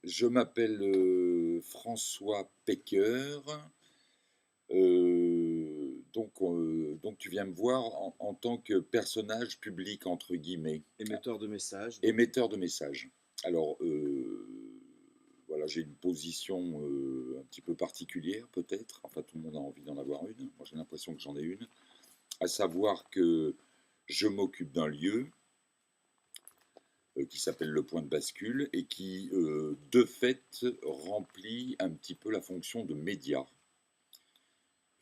Je m'appelle François Pecker. Donc tu viens me voir en tant que personnage public, entre guillemets, Émetteur de messages, donc. émetteur de messages. Alors, voilà, j'ai une position un petit peu particulière, peut-être. Enfin, tout le monde a envie d'en avoir une. Moi, j'ai l'impression que j'en ai une. À savoir que je m'occupe d'un lieu qui s'appelle le point de bascule et qui, de fait, remplit un petit peu la fonction de média.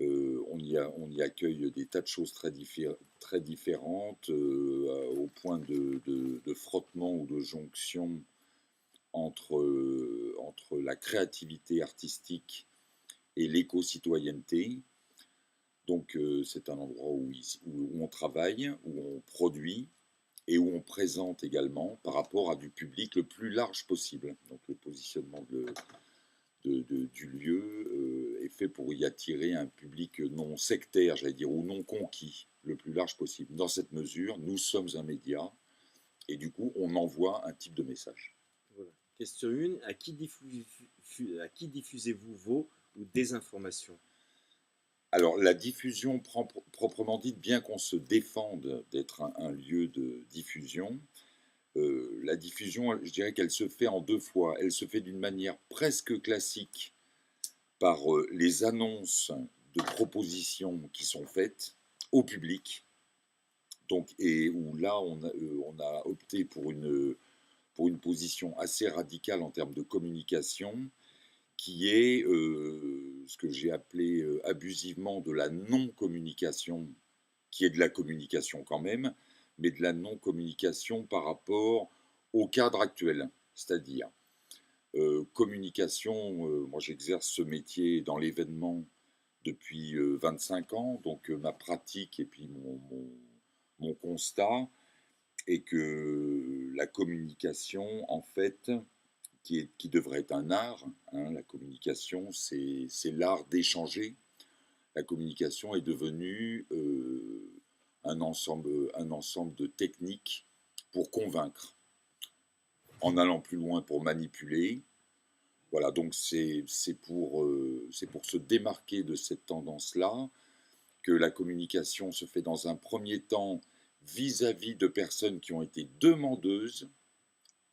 On y accueille des tas de choses très différentes, au point de frottement ou de jonction entre la créativité artistique et l'éco-citoyenneté. Donc c'est un endroit où on travaille, où on produit et où on présente également par rapport à du public le plus large possible. Donc le positionnement du lieu est fait pour y attirer un public non sectaire, j'allais dire, ou non conquis, le plus large possible. Dans cette mesure, nous sommes un média et du coup, on envoie un type de message. Voilà. Question 1, à qui diffusez-vous vos ou des informations? Alors, la diffusion proprement dite, bien qu'on se défende d'être un lieu de diffusion, la diffusion, je dirais qu'elle se fait en deux fois. Elle se fait d'une manière presque classique par les annonces de propositions qui sont faites au public. Donc, et où là, on a opté pour une position assez radicale en termes de communication, qui est ce que j'ai appelé abusivement de la non-communication, qui est de la communication quand même, mais de la non-communication par rapport au cadre actuel. C'est-à-dire, communication, moi j'exerce ce métier dans l'événement depuis 25 ans, donc ma pratique et puis mon constat est que la communication, en fait, qui devrait être un art, hein, la communication, c'est l'art d'échanger. La communication est devenue un ensemble de techniques pour convaincre, en allant plus loin pour manipuler. Voilà, donc c'est pour se démarquer de cette tendance-là que la communication se fait dans un premier temps vis-à-vis de personnes qui ont été demandeuses,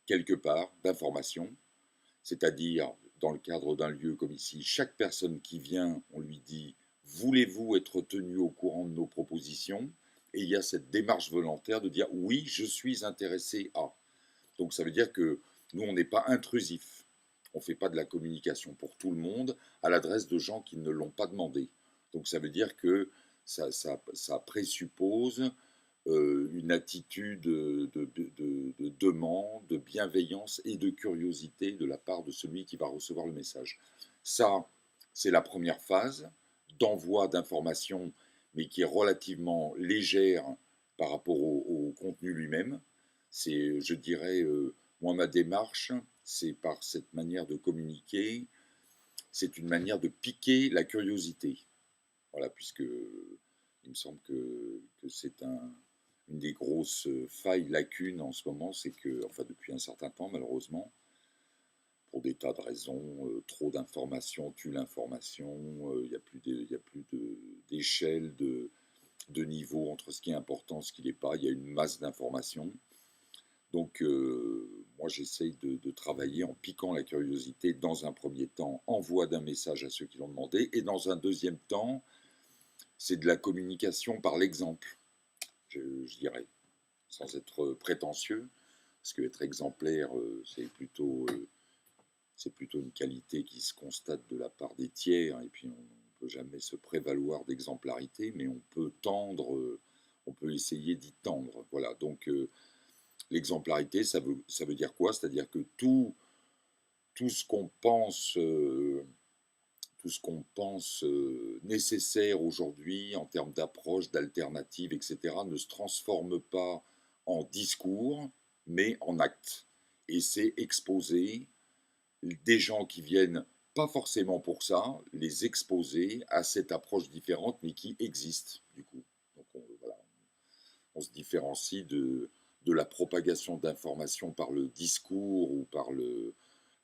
quelque part, d'informations, c'est-à-dire dans le cadre d'un lieu comme ici, chaque personne qui vient, on lui dit voulez-vous être tenu au courant de nos propositions? Et il y a cette démarche volontaire de dire oui, je suis intéressé à. Donc ça veut dire que nous, on n'est pas intrusif. On ne fait pas de la communication pour tout le monde à l'adresse de gens qui ne l'ont pas demandé. Donc ça veut dire que ça présuppose une attitude de demande, de bienveillance et de curiosité de la part de celui qui va recevoir le message. Ça, c'est la première phase d'envoi d'informations, mais qui est relativement légère par rapport au contenu lui-même. C'est, je dirais, moi, ma démarche, c'est par cette manière de communiquer, c'est une manière de piquer la curiosité. Voilà, puisque il me semble que c'est une des grosses failles, lacunes en ce moment, c'est que, enfin depuis un certain temps malheureusement, pour des tas de raisons, trop d'informations tue l'information, il n'y a plus d'échelle, de niveau entre ce qui est important et ce qui n'est pas, il y a une masse d'informations. Donc moi j'essaye de travailler en piquant la curiosité dans un premier temps, envoi d'un message à ceux qui l'ont demandé, et dans un deuxième temps, c'est de la communication par l'exemple, je dirais, sans être prétentieux, parce qu'être exemplaire, c'est plutôt une qualité qui se constate de la part des tiers, et puis on ne peut jamais se prévaloir d'exemplarité, mais on peut tendre, on peut essayer d'y tendre. Voilà, donc l'exemplarité, ça veut dire quoi? C'est-à-dire que tout ce qu'on pense nécessaire aujourd'hui en termes d'approche, d'alternative, etc., ne se transforme pas en discours, mais en actes. Et c'est exposer des gens qui viennent pas forcément pour ça, les exposer à cette approche différente, mais qui existe, du coup. Donc voilà, on se différencie de la propagation d'informations par le discours ou par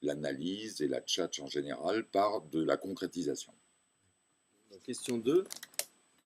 l'analyse et la tchatch en général par de la concrétisation. Donc, question 2.